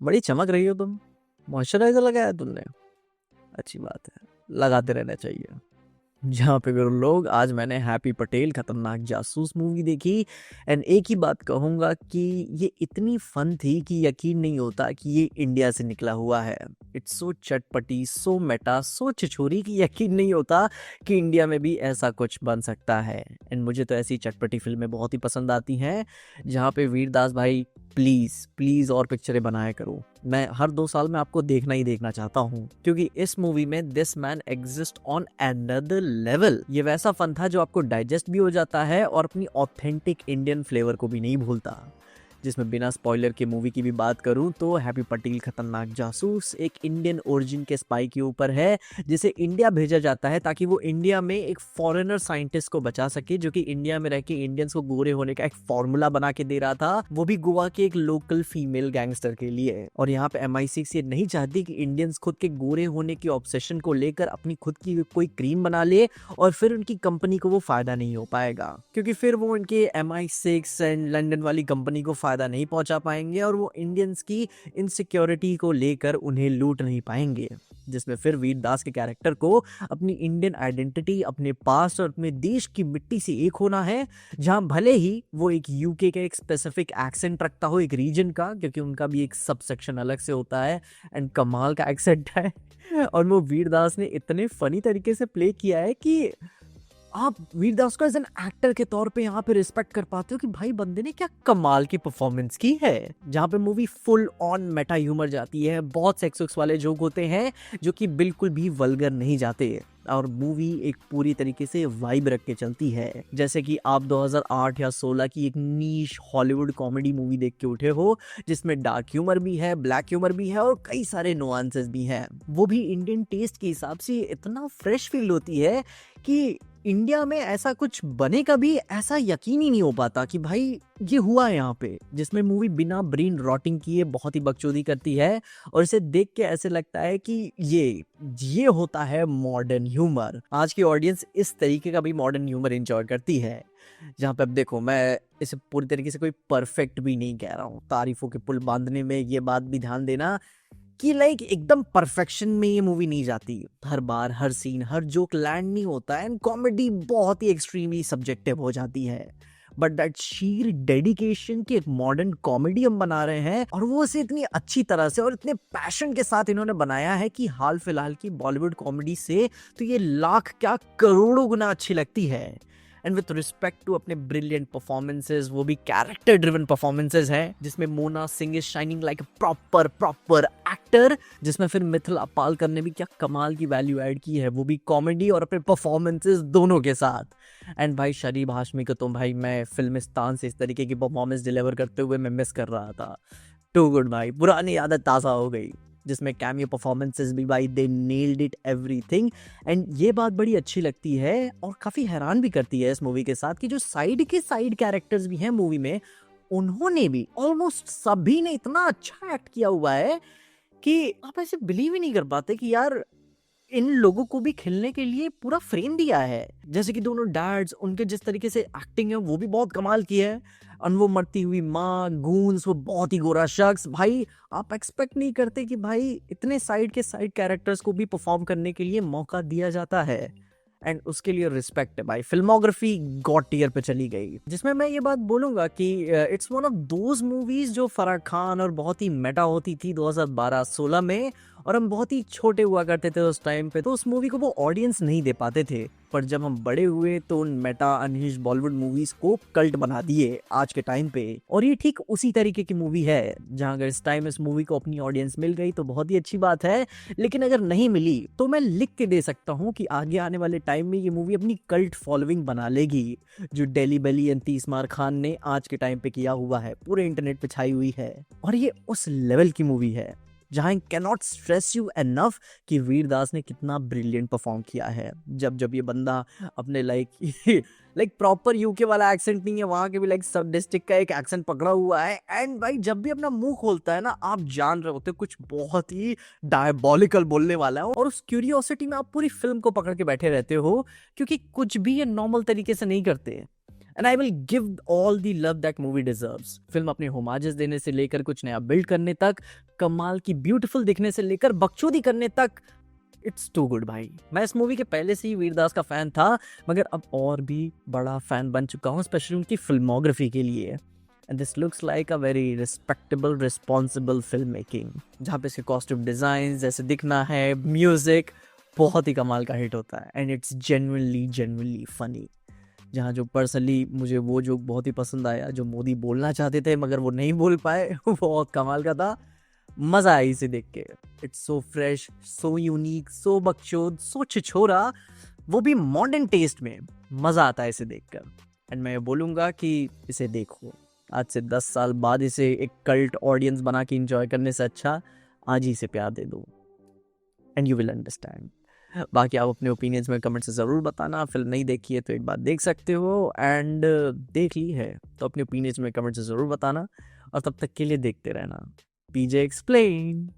बड़ी चमक रही हो तुम। मॉइस्चराइजर लगाया तुमने? अच्छी बात है, लगाते रहना चाहिए। जहाँ पे गुरु लोग, आज मैंने हैप्पी पटेल खतरनाक जासूस मूवी देखी। एंड एक ही बात कहूँगा कि ये इतनी फन थी कि यकीन नहीं होता कि ये इंडिया से निकला हुआ है। इट्स सो चटपटी, सो मेटा, सो छिछोरी कि यकीन नहीं होता कि इंडिया में भी ऐसा कुछ बन सकता है। एंड मुझे तो ऐसी चटपटी फिल्में बहुत ही पसंद आती हैं जहाँ पे वीरदास भाई प्लीज़ प्लीज़ और पिक्चरें बनाया करो। मैं हर 2 साल में आपको देखना ही देखना चाहता हूँ, क्योंकि इस मूवी में this man exist on another level. ये वैसा फन था जो आपको डाइजेस्ट भी हो जाता है और अपनी ऑथेंटिक इंडियन फ्लेवर को भी नहीं भूलता। जिसमें बिना स्पॉइलर के मूवी की भी बात करूं तो हैप्पी पटेल खतरनाक जासूस एक इंडियन ओरिजिन के स्पाई के ऊपर है, जिसे इंडिया भेजा जाता है ताकि वो इंडिया में एक फॉरेनर साइंटिस्ट को बचा सके, जो कि इंडिया में रह के इंडियंस को गोरे होने का एक फॉर्मूला बना के दे रहा था, वो भी गोवा के एक लोकल फीमेल गैंगस्टर के लिए। और यहाँ पे MI6 ये नहीं चाहती कि इंडियंस खुद के गोरे होने की ऑब्सेशन को लेकर अपनी खुद की कोई क्रीम बना ले और फिर उनकी कंपनी को वो फायदा नहीं हो पाएगा, क्योंकि फिर वो उनके MI6 एंड लंदन वाली कंपनी को फायदा नहीं पहुंचा पाएंगे और वो इंडियंस की इनसिक्योरिटी को लेकर उन्हें लूट नहीं पाएंगे। जिसमें फिर वीरदास के कैरेक्टर को अपनी इंडियन आइडेंटिटी, अपने पास्ट और अपने देश की मिट्टी से एक होना है, जहां भले ही वो एक यूके का एक स्पेसिफिक एक्सेंट रखता हो, एक रीजन का, क्योंकि उनका भी एक सब सेक्शन अलग से होता है एंड कमाल का एक्सेंट है। और वो वीरदास ने इतने फनी तरीके से प्ले किया है कि आप वीरदास को एज एन एक्टर के तौर पे यहाँ पे रिस्पेक्ट कर पाते हो कि भाई बंदे ने क्या कमाल की परफॉर्मेंस की है। जहाँ पे movie full on Meta humour जाती है, बहुत सेक्स वाले जोक होते हैं जो कि बिल्कुल भी वल्गर नहीं जाते, और मूवी एक पूरी तरीके से वाइब रख के चलती है। जैसे कि आप 2008 या 16 की एक नीश हॉलीवुड कॉमेडी मूवी देख के उठे हो, जिसमें डार्क ह्यूमर भी है, ब्लैक ह्यूमर भी है और कई सारे नुआंसेस भी हैं। वो भी इंडियन टेस्ट के हिसाब से इतना फ्रेश फील होती है कि इंडिया में ऐसा कुछ बने कभी, ऐसा यकीन ही नहीं हो पाता कि भाई ये हुआ है यहाँ पे। जिसमें मूवी बिना ब्रेन रॉटिंग किए बहुत ही बकचोदी करती है और इसे देख के ऐसे लगता है कि ये होता है मॉडर्न ह्यूमर। आज की ऑडियंस इस तरीके का भी मॉडर्न ह्यूमर एंजॉय करती है। जहाँ पे अब देखो, मैं इसे पूरी तरीके से कोई परफेक्ट भी नहीं कह रहा हूँ, तारीफों के पुल बांधने में ये बात भी ध्यान देना कि लाइक एकदम परफेक्शन में ये मूवी नहीं जाती। हर बार हर सीन हर जोक लैंड नहीं होता है एंड कॉमेडी बहुत ही एक्सट्रीमली सब्जेक्टिव हो जाती है। बट दैट शीर डेडिकेशन की एक मॉडर्न कॉमेडी हम बना रहे हैं और वो उसे इतनी अच्छी तरह से और इतने पैशन के साथ इन्होंने बनाया है कि हाल फिलहाल की बॉलीवुड कॉमेडी से तो ये लाख क्या करोड़ों गुना अच्छी लगती है। एंड विथ रिस्पेक्ट टू अपने ब्रिलियंट परफॉर्मेंसेज, वो भी कैरेक्टर ड्रिवन परफॉर्मेंसेज हैं, जिसमें Mona Singh is shining like a proper actor. जिसमें फिर मिथिला पालकर ने भी क्या कमाल की वैल्यू ऐड की है, वो भी कॉमेडी और अपने परफॉर्मेंसेज दोनों के साथ। एंड भाई शरीफ हाशमी को तो भाई मैं फिल्मिस्तान से इस तरीके की परफॉर्मेंस डिलीवर करते हुए मैं मिस कर रहा था। टू गुड भाई, पुरानी आदत ताज़ा हो गई। जिसमें कैमियो परफॉर्मेंसेस भी भाई दे नेल्ड इट एवरीथिंग। एंड ये बात बड़ी अच्छी लगती है और काफ़ी हैरान भी करती है इस मूवी के साथ कि जो साइड कैरेक्टर्स भी हैं मूवी में, उन्होंने भी ऑलमोस्ट सभी ने इतना अच्छा एक्ट किया हुआ है कि आप ऐसे बिलीव ही नहीं कर पाते कि यार इन लोगों को भी खेलने के लिए पूरा फ्रेम दिया है। जैसे कि दोनों डैड्स, उनके जिस तरीके से एक्टिंग है वो भी बहुत कमाल की है। और वो मरती हुई माँ, गूंस, वो बहुत ही गोरा शख्स, भाई आप एक्सपेक्ट नहीं करते कि भाई इतने साइड कैरेक्टर्स को भी परफॉर्म करने के लिए मौका दिया जाता है। एंड उसके लिए रिस्पेक्ट है भाई। फिल्मोग्राफी गॉड टियर पे चली गई, जिसमें मैं ये बात बोलूंगा कि it's one of those movies जो फराह खान और बहुत ही मेटा होती थी 2012-16 में, और हम बहुत ही छोटे हुआ करते थे उस टाइम पे, तो उस मूवी को वो ऑडियंस नहीं दे पाते थे। पर जब हम बड़े हुए तो उन मेटा अनहिंज्ड बॉलीवुड मूवीज को कल्ट बना दिए आज के टाइम पे। और ये ठीक उसी तरीके की मूवी है, जहां अगर इस टाइम इस मूवी को अपनी ऑडियंस मिल गई तो बहुत ही अच्छी बात है, लेकिन अगर नहीं मिली तो मैं लिख के दे सकता हूँ कि आगे आने वाले टाइम में ये मूवी अपनी कल्ट फॉलोइंग बना लेगी, जो डेली बेली एंड 30 मार खान ने आज के टाइम पे किया हुआ है, पूरे इंटरनेट पे छाई हुई है। और ये उस लेवल की मूवी है जहां can not stress you enough कि वीरदास ने कितना ब्रिलियंट परफॉर्म किया है। जब ये बंदा अपने लाइक प्रॉपर यूके वाला एक्सेंट नहीं है, वहां के भी लाइक सब डिस्ट्रिक्ट का एक एक्सेंट पकड़ा हुआ है, एंड भाई जब भी अपना मुंह खोलता है ना, आप जान रहे होते हो कुछ बहुत ही डायबॉलिकल बोलने वाला है। और उस क्यूरियोसिटी में आप पूरी फिल्म को पकड़ के बैठे रहते हो, क्योंकि कुछ भी ये नॉर्मल तरीके से नहीं करते। And I will give all the love that movie deserves. Film अपने होमाजेस देने से लेकर कुछ नया बिल्ड करने तक, कमाल की ब्यूटीफुल दिखने से लेकर बकचोदी करने तक, इट्स टू गुड भाई। मैं इस मूवी के पहले से ही वीरदास का फैन था, मगर अब और भी बड़ा फैन बन चुका हूँ, स्पेशली उनकी फिल्मोग्राफी के लिए। And this looks like a very respectable responsible film making, जहाँ पे इसके कॉस्ट्यूम डिजाइन जैसे दिखना है, म्यूजिक बहुत ही कमाल का हिट होता है, एंड इट्स जेन्युइनली फनी। जहाँ जो पर्सनली मुझे वो जो बहुत ही पसंद आया, जो मोदी बोलना चाहते थे मगर वो नहीं बोल पाए वो बहुत कमाल का था। मजा आया इसे देख के। It's so fresh, so unique, so बकचोद, सो छिछोरा, वो भी मॉडर्न टेस्ट में। मजा आता है इसे देखकर। एंड मैं ये बोलूंगा कि इसे देखो, आज से 10 साल बाद इसे एक कल्ट ऑडियंस बना के इंजॉय करने से अच्छा आज ही इसे प्यार दे दो, एंड यू विल अंडरस्टैंड। बाकी आप अपने ओपिनियंस में कमेंट से ज़रूर बताना। फिल्म नहीं देखी है तो एक बार देख सकते हो, एंड देख ली है तो अपने ओपिनियंस में कमेंट से ज़रूर बताना, और तब तक के लिए देखते रहना पीजे एक्सप्लेन।